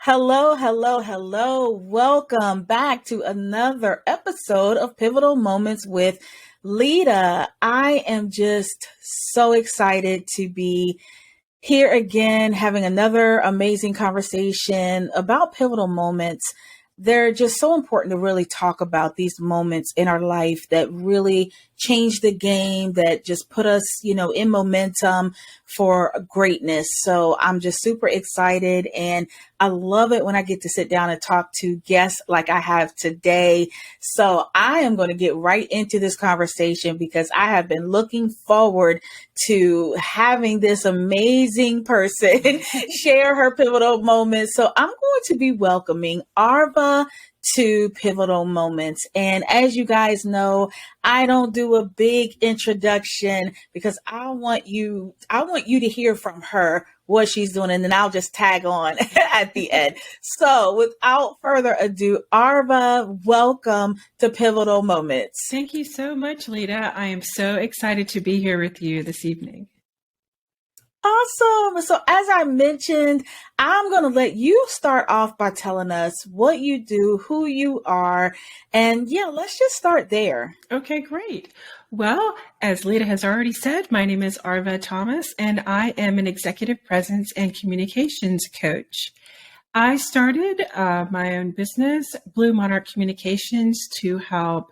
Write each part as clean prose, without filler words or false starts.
Hello, hello, hello. Welcome back to another episode of Pivotal Moments with Lita. I am just so excited to be here again, having another amazing conversation about pivotal moments. They're just so important to really talk about these moments in our life that really change the game, that just put us, in momentum for greatness. So I'm just super excited, and I love it when I get to sit down and talk to guests like I have today. So I am going to get right into this conversation because I have been looking forward to having this amazing person share her pivotal moments. So I'm going to be welcoming Arva to Pivotal Moments. And as you guys know, I don't do a big introduction because I want you to hear from her what she's doing, and then I'll just tag on at the end. So without further ado, Arva, welcome to Pivotal Moments. Thank you so much, Lita. I am so excited to be here with you this evening. Awesome. So as I mentioned, I'm going to let you start off by telling us what you do, who you are, and let's just start there. Okay, great. Well, as Lita has already said, my name is Arva Thomas, and I am an executive presence and communications coach. I started my own business, Blue Monarch Communications, to help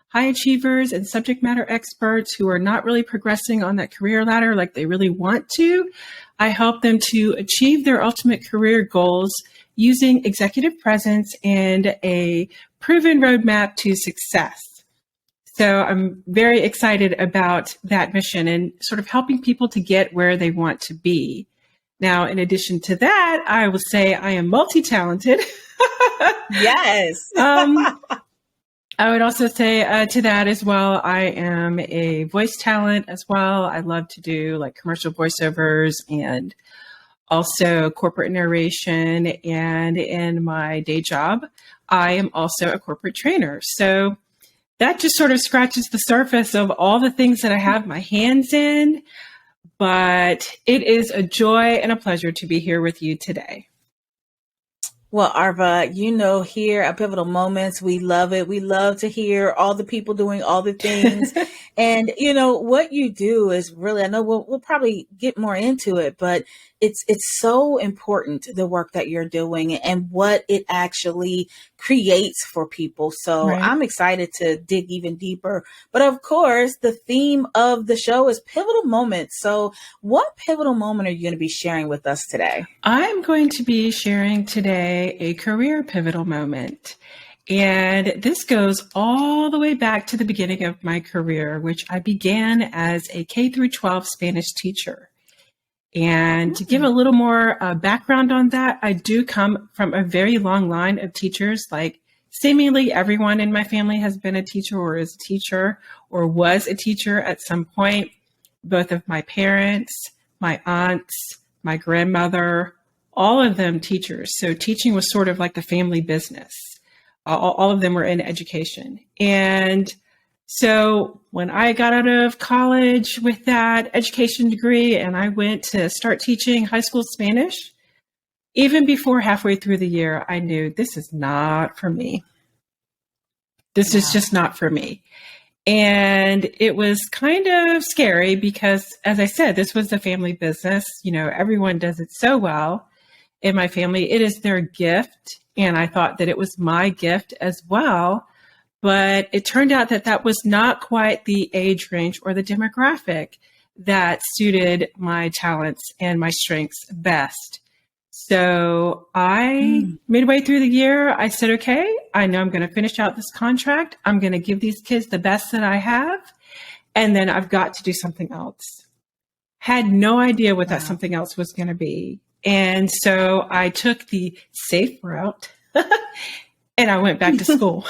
high achievers and subject matter experts who are not really progressing on that career ladder like they really want to. I help them to achieve their ultimate career goals using executive presence and a proven roadmap to success. So I'm very excited about that mission and sort of helping people to get where they want to be. Now, in addition to that, I will say I am multi-talented. Yes. I would also say to that as well, I am a voice talent as well. I love to do like commercial voiceovers and also corporate narration. And in my day job, I am also a corporate trainer. So that just sort of scratches the surface of all the things that I have my hands in. But it is a joy and a pleasure to be here with you today. Well, Arva, here at Pivotal Moments, we love it. We love to hear all the people doing all the things. And, what you do is really, I know we'll probably get more into it, but it's so important, the work that you're doing and what it actually creates for people. So Right. I'm excited to dig even deeper. But of course, the theme of the show is pivotal moments. So what pivotal moment are you going to be sharing with us today? I'm going to be sharing today a career pivotal moment. And this goes all the way back to the beginning of my career, which I began as a K through 12 Spanish teacher. And to give a little more background on that, I do come from a very long line of teachers. Like seemingly everyone in my family has been a teacher or is a teacher or was a teacher at some point. Both of my parents, my aunts, my grandmother, all of them teachers. So teaching was sort of like the family business. All of them were in education. And so when I got out of college with that education degree and I went to start teaching high school Spanish, even before halfway through the year, I knew this is not for me. This is just not for me. And it was kind of scary because, as I said, this was the family business. Everyone does it so well in my family. It is their gift. And I thought that it was my gift as well. But it turned out that that was not quite the age range or the demographic that suited my talents and my strengths best. So midway through the year, I said, okay, I know I'm going to finish out this contract. I'm going to give these kids the best that I have. And then I've got to do something else. Had no idea what that something else was going to be. And so I took the safe route and I went back to school.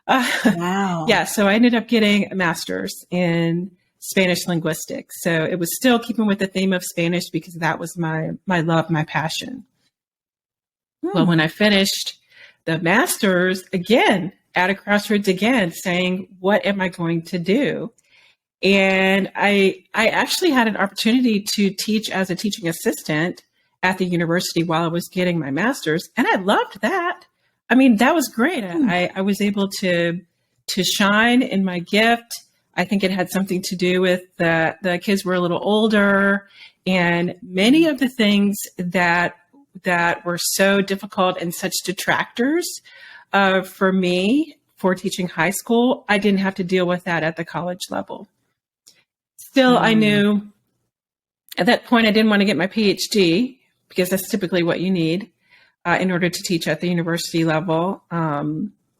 Wow. Yeah. So I ended up getting a master's in Spanish linguistics. So it was still keeping with the theme of Spanish because that was my love, my passion. Well, when I finished the master's, again, at a crossroads again, saying, what am I going to do? And I actually had an opportunity to teach as a teaching assistant at the university while I was getting my master's. And I loved that. I mean, that was great. I was able to shine in my gift. I think it had something to do with the kids were a little older, and many of the things that were so difficult and such detractors for me for teaching high school, I didn't have to deal with that at the college level. Still, I knew at that point I didn't want to get my PhD because that's typically what you need in order to teach at the university level.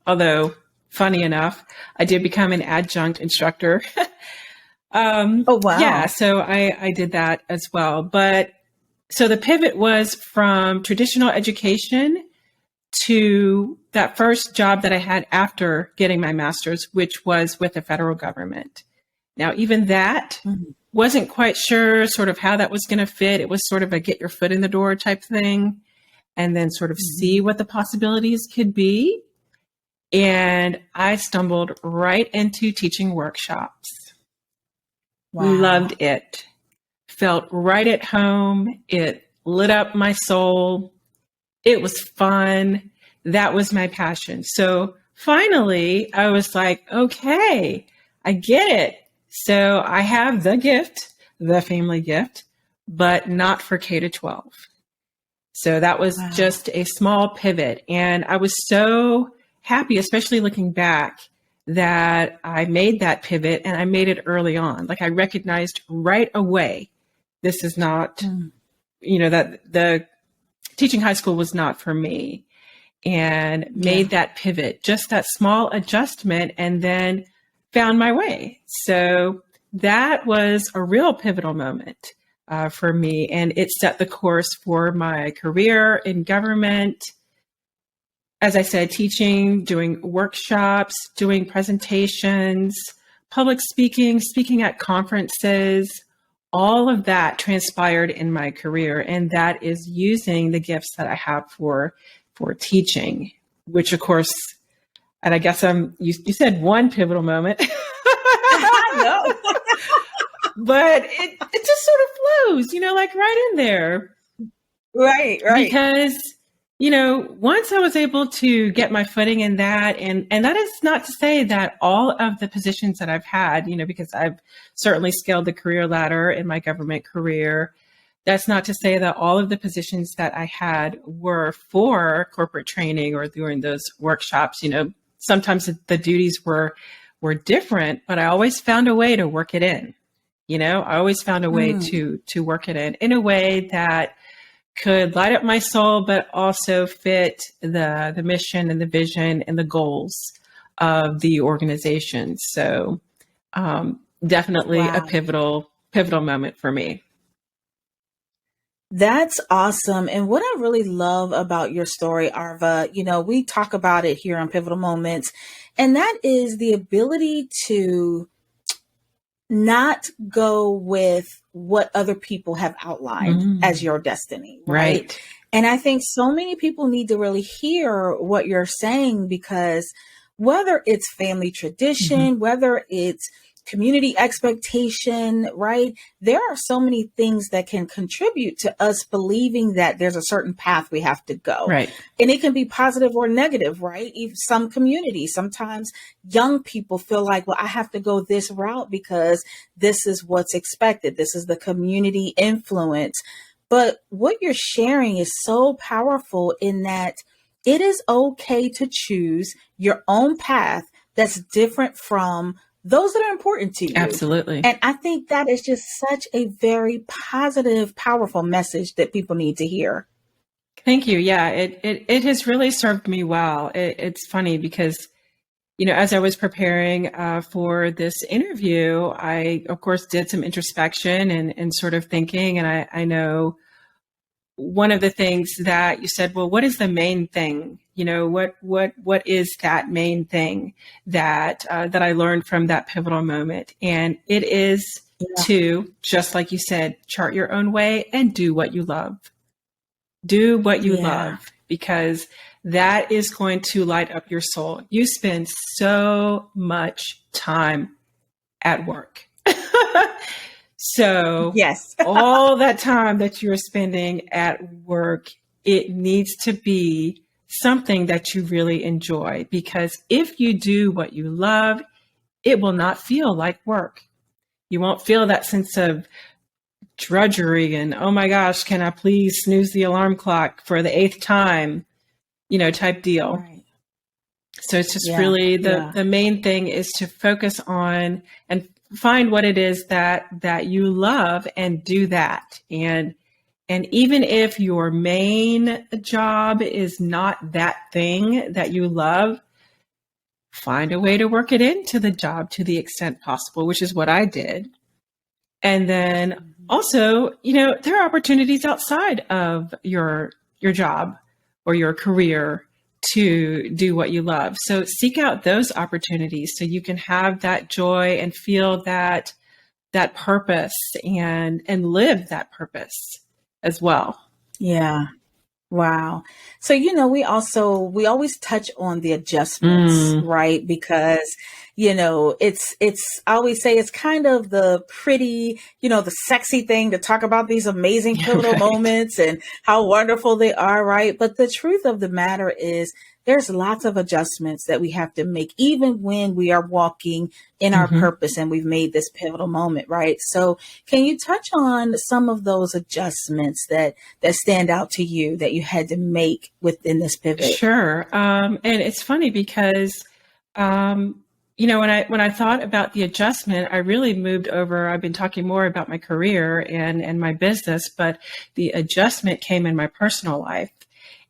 Although, funny enough, I did become an adjunct instructor. Oh, wow. Yeah, so I did that as well. But so the pivot was from traditional education to that first job that I had after getting my master's, which was with the federal government. Now, even that wasn't quite sure sort of how that was going to fit. It was sort of a get your foot in the door type thing, and then sort of see what the possibilities could be. And I stumbled right into teaching workshops. Wow. Loved it. Felt right at home. It lit up my soul. It was fun. That was my passion. So finally, I was like, okay, I get it. So I have the gift, the family gift, but not for K to 12. So that was just a small pivot. And I was so happy, especially looking back, that I made that pivot, and I made it early on. Like, I recognized right away, this is not, that the teaching high school was not for me, and made that pivot, just that small adjustment, and then found my way. So that was a real pivotal moment for me. And it set the course for my career in government. As I said, teaching, doing workshops, doing presentations, public speaking, speaking at conferences, all of that transpired in my career. And that is using the gifts that I have for teaching, which of course, and I guess you said one pivotal moment. I know. But it just sort of flows, like right in there. Right. Because, once I was able to get my footing in that, and that is not to say that all of the positions that I've had, because I've certainly scaled the career ladder in my government career. That's not to say that all of the positions that I had were for corporate training or during those workshops. Sometimes the duties were different, but I always found a way to work it in. I always found a way to work it in a way that could light up my soul, but also fit the mission and the vision and the goals of the organization. So definitely a pivotal moment for me. That's awesome. And what I really love about your story, Arva, we talk about it here on Pivotal Moments, and that is the ability to not go with what other people have outlined as your destiny, right? And I think so many people need to really hear what you're saying, because whether it's family tradition, whether it's community expectation, right? There are so many things that can contribute to us believing that there's a certain path we have to go. Right. And it can be positive or negative, right? Even some communities, sometimes young people feel like, well, I have to go this route because this is what's expected. This is the community influence. But what you're sharing is so powerful in that it is okay to choose your own path that's different from those that are important to you. Absolutely. And I think that is just such a very positive, powerful message that people need to hear. Thank you. Yeah, it has really served me well. It's funny because, as I was preparing for this interview, I, of course, did some introspection and sort of thinking. And I know one of the things that you said, well, what is the main thing? What is that main thing that I learned from that pivotal moment? And it is to, just like you said, chart your own way and do what you love. Do what you love, because that is going to light up your soul. You spend so much time at work. So Yes. all that time that you're spending at work, it needs to be something that you really enjoy, because if you do what you love, it will not feel like work. You won't feel that sense of drudgery and, oh my gosh, can I please snooze the alarm clock for the eighth time, type deal. Right. So it's just Yeah. really Yeah. the main thing is to focus on and find what it is that you love and do that. And even if your main job is not that thing that you love, find a way to work it into the job to the extent possible, which is what I did. And then also, there are opportunities outside of your job or your career to do what you love. So seek out those opportunities so you can have that joy and feel that purpose and live that purpose as well. Yeah. Wow. So, we always touch on the adjustments, right? Because, I always say it's kind of the pretty, the sexy thing to talk about these amazing pivotal Right. moments and how wonderful they are, right? But the truth of the matter is there's lots of adjustments that we have to make, even when we are walking in our purpose and we've made this pivotal moment, right? So can you touch on some of those adjustments that stand out to you that you had to make within this pivot? Sure. And it's funny because, when I thought about the adjustment, I really moved over. I've been talking more about my career and my business, but the adjustment came in my personal life.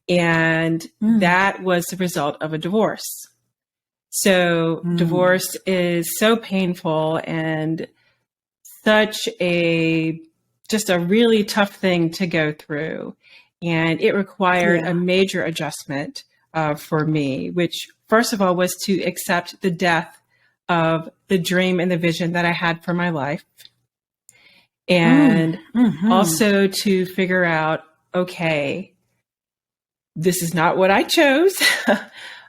And that was the result of a divorce. So divorce is so painful and such just a really tough thing to go through. And it required a major adjustment for me, which first of all was to accept the death of the dream and the vision that I had for my life. And also to figure out, okay, this is not what I chose,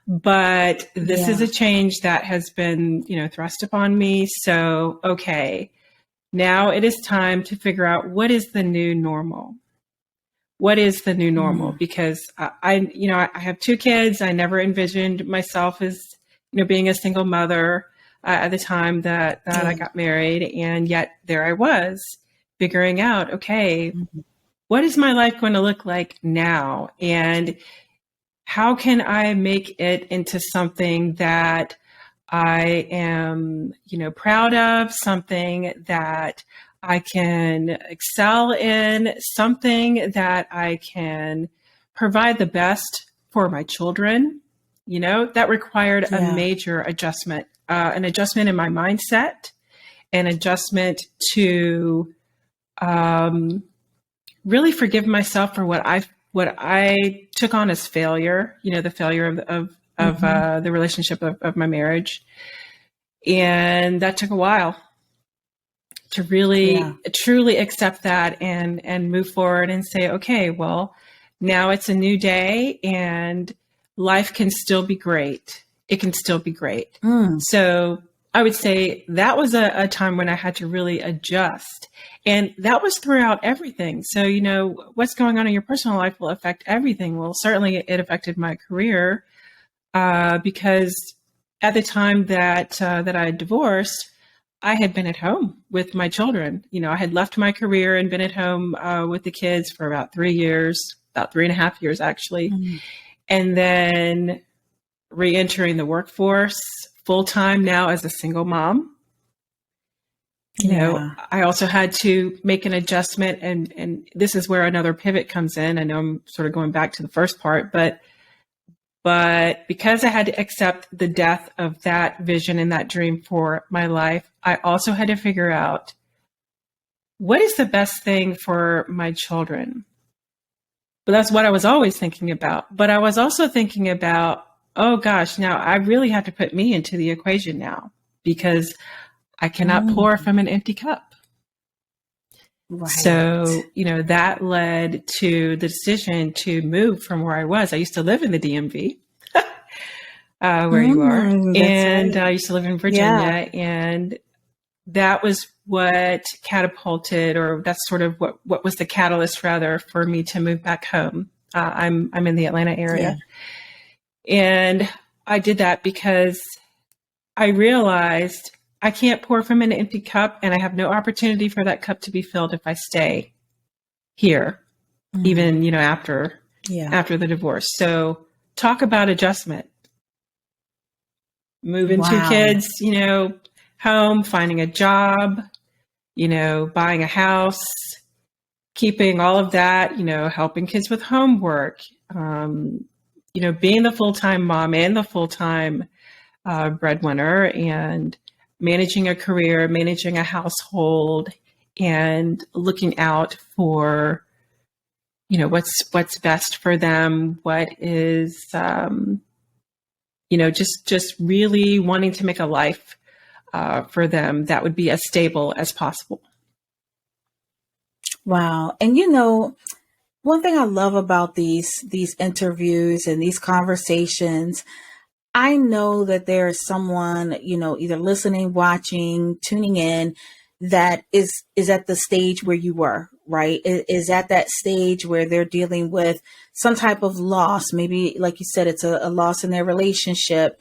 but this is a change that has been, thrust upon me. So, okay, now it is time to figure out what is the new normal. What is the new normal? Because I have two kids. I never envisioned myself as, being a single mother at the time that I got married. And yet there I was figuring out, okay, what is my life going to look like now? And how can I make it into something that I am, proud of, something that I can excel in, something that I can provide the best for my children? That required a major adjustment, an adjustment in my mindset, an adjustment to really forgive myself for what I took on as failure, the failure of the relationship of my marriage. And that took a while to really truly accept that and move forward and say, okay, well, now it's a new day and life can still be great. It can still be great. So I would say that was a time when I had to really adjust. And that was throughout everything. So, what's going on in your personal life will affect everything. Well, certainly it affected my career because at the time that I divorced, I had been at home with my children. I had left my career and been at home with the kids for about 3 years, about 3.5 years, actually. And then re-entering the workforce full-time now as a single mom. I also had to make an adjustment, and this is where another pivot comes in. I know I'm sort of going back to the first part, but because I had to accept the death of that vision and that dream for my life, I also had to figure out what is the best thing for my children. But that's what I was always thinking about. But I was also thinking about, oh gosh, now I really have to put me into the equation now, because I cannot pour from an empty cup. Right. So, that led to the decision to move from where I was. I used to live in the DMV, where you are. And right. I used to live in Virginia. And that was what catapulted, or that's sort of what was the catalyst rather for me to move back home. I'm in the Atlanta area. Yeah. And I did that because I realized I can't pour from an empty cup, and I have no opportunity for that cup to be filled if I stay here, even, after the divorce. So talk about adjustment. Moving two kids, home, finding a job, buying a house, keeping all of that, helping kids with homework, being the full-time mom and the full-time breadwinner, and managing a career, managing a household, and looking out for, what's best for them, what is, just really wanting to make a life for them that would be as stable as possible. Wow. And one thing I love about these interviews and these conversations, I know that there is someone, either listening, watching, tuning in, that is at the stage where you were, right? Is at that stage where they're dealing with some type of loss. Maybe, like you said, it's a loss in their relationship,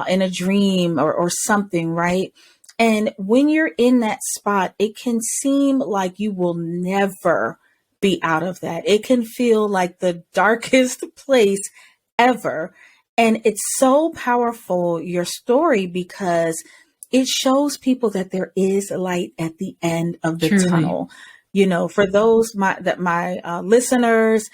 in a dream or something, right? And when you're in that spot, it can seem like you will never be out of that. It can feel like the darkest place ever. And it's so powerful, your story, because it shows people that there is light at the end of the tunnel. For those my listeners,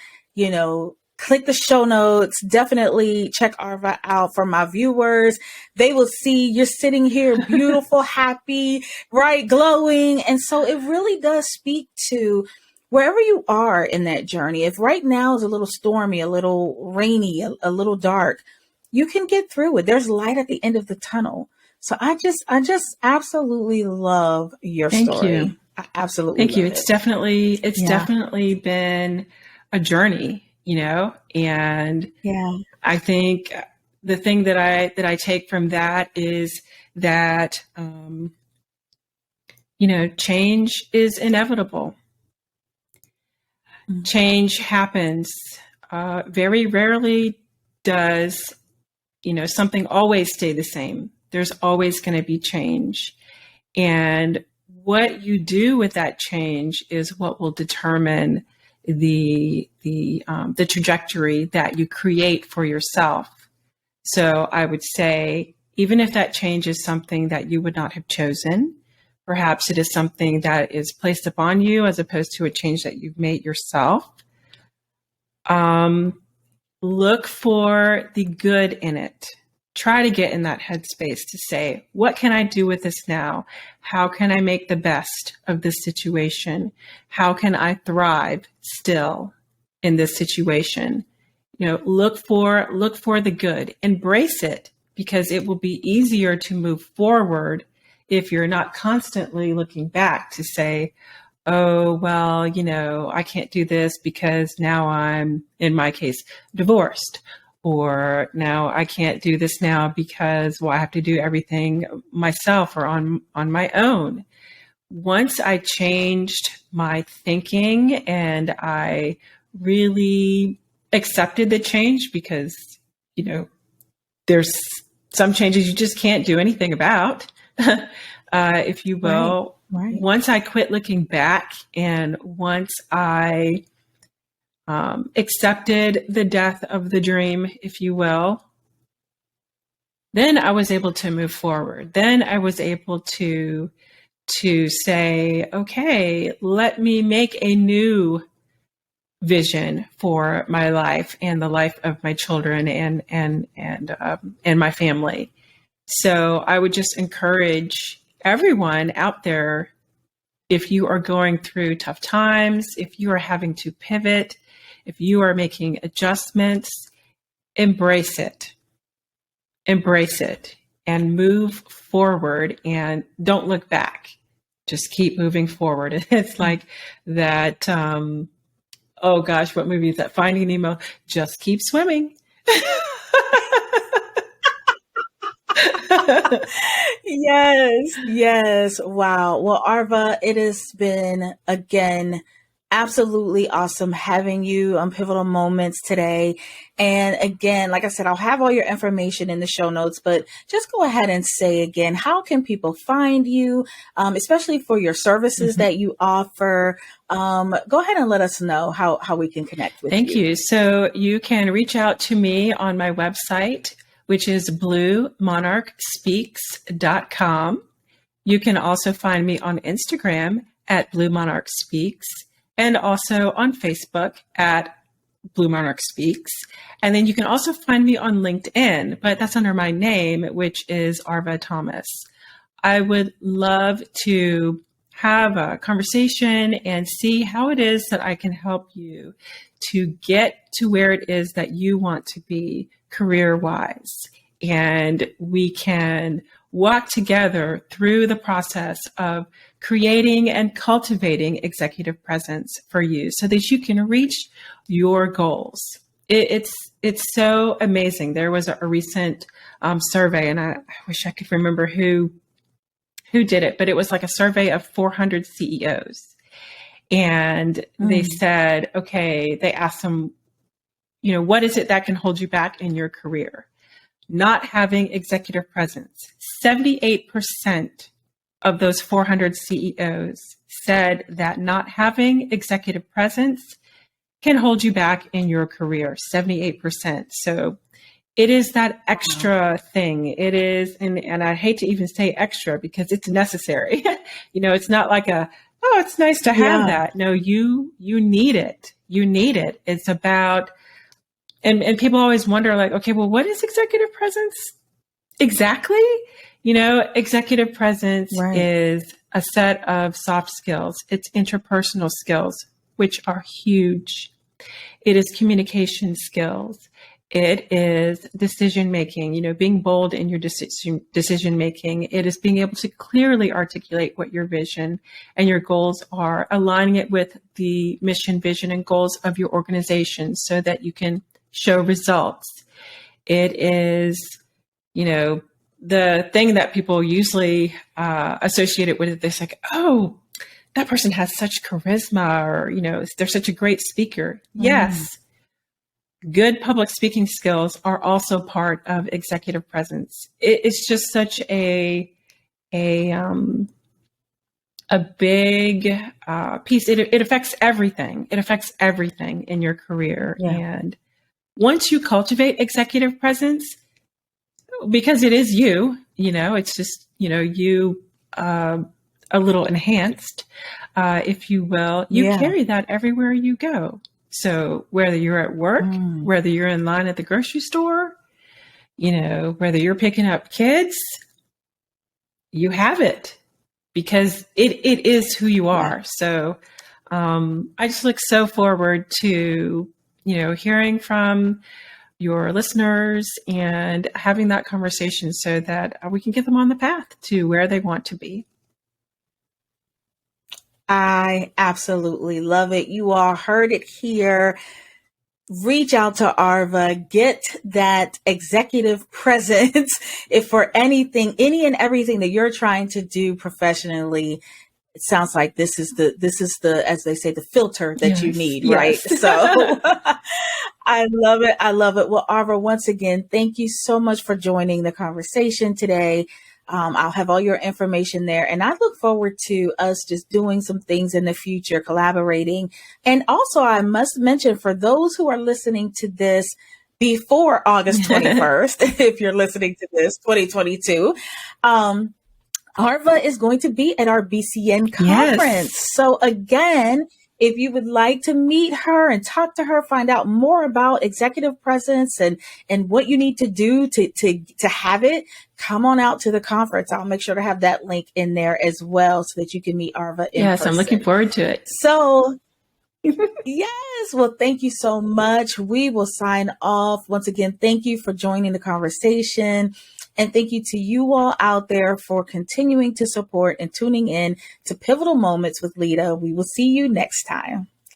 click the show notes. Definitely check Arva out. For my viewers, they will see you're sitting here beautiful, happy, right, glowing. And so it really does speak to wherever you are in that journey. If right now is a little stormy, a little rainy, a little dark, you can get through it. There's light at the end of the tunnel. So I just absolutely love your story. Thank you. I absolutely Thank you. love It's definitely been a journey, and I think the thing that I take from that is that, change is inevitable. Mm-hmm. Change happens. Very rarely does, something always stay the same. There's always going to be change. And what you do with that change is what will determine the trajectory that you create for yourself. So I would say, even if that change is something that you would not have chosen, perhaps it is something that is placed upon you as opposed to a change that you've made yourself. Look for the good in it. Try to get in that headspace to say, what can I do with this now? How can I make the best of this situation? How can I thrive still in this situation? Look for the good, embrace it, because it will be easier to move forward if you're not constantly looking back to say, oh, well, I can't do this because now I'm, in my case, divorced. Or now I can't do this now because, I have to do everything myself or on my own. Once I changed my thinking and I really accepted the change, because, there's some changes you just can't do anything about, if you will. Right. Once I quit looking back, and once I accepted the death of the dream, if you will, then I was able to move forward. Then I was able to say, okay, let me make a new vision for my life and the life of my children and my family. So I would just encourage everyone out there, if you are going through tough times, if you are having to pivot, if you are making adjustments, embrace it and move forward, and don't look back. Just keep moving forward. It's like that, oh gosh, what movie is that? Finding Nemo. Just keep swimming. Yes, yes. Wow. Well, Arva, it has been again absolutely awesome having you on Pivotal Moments today. And again, like I said, I'll have all your information in the show notes, but just go ahead and say again, how can people find you, especially for your services Mhm. that you offer? Go ahead and let us know how we can connect with Thank you. you. So you can reach out to me on my website, which is bluemonarchspeaks.com. You can also find me on Instagram at Blue Monarch Speaks and also on Facebook at Blue Monarch Speaks. And then you can also find me on LinkedIn, but that's under my name, which is Arva Thomas. I would love to have a conversation and see how it is that I can help you to get to where it is that you want to be career wise. And we can walk together through the process of creating and cultivating executive presence for you so that you can reach your goals. It's so amazing. There was a recent survey, and I wish I could remember who did it, but it was like a survey of 400 CEOs. And they said, okay, they asked them, what is it that can hold you back in your career? Not having executive presence. 78% of those 400 CEOs said that not having executive presence can hold you back in your career. 78%. So it is that extra thing. It is, and I hate to even say extra because it's necessary. It's not like it's nice to have that. No, you need it. You need it. It's about, and people always wonder like, okay, well, what is executive presence exactly? Executive presence is a set of soft skills. It's interpersonal skills, which are huge. It is communication skills. It is decision making, being bold in your decision making. It is being able to clearly articulate what your vision and your goals are, aligning it with the mission, vision, and goals of your organization so that you can show results. It is, the thing that people usually associate it with. It's like, oh, that person has such charisma, or, they're such a great speaker. Yes. Good public speaking skills are also part of executive presence. It's just such a big piece. It affects everything. It affects everything in your career. Yeah. And once you cultivate executive presence, because it is it's just, you a little enhanced, if you will, you carry that everywhere you go. So whether you're at work, whether you're in line at the grocery store, whether you're picking up kids, you have it because it is who you are. So I just look so forward to, hearing from your listeners and having that conversation so that we can get them on the path to where they want to be. I absolutely love it. You all heard it here. Reach out to Arva, get that executive presence. If for anything, any and everything that you're trying to do professionally, it sounds like this is the, as they say, the filter that you need, right? So I love it. I love it. Well, Arva, once again, thank you so much for joining the conversation today. I'll have all your information there. And I look forward to us just doing some things in the future, collaborating. And also, I must mention for those who are listening to this before August 21st, if you're listening to this 2022, Arva is going to be at our BCN conference. Yes. So again, if you would like to meet her and talk to her, find out more about executive presence and what you need to do to have it, come on out to the conference. I'll make sure to have that link in there as well so that you can meet Arva in person. I'm looking forward to it. So yes. Well, thank you so much. We will sign off. Once again, thank you for joining the conversation. And thank you to you all out there for continuing to support and tuning in to Pivotal Moments with Lita. We will see you next time.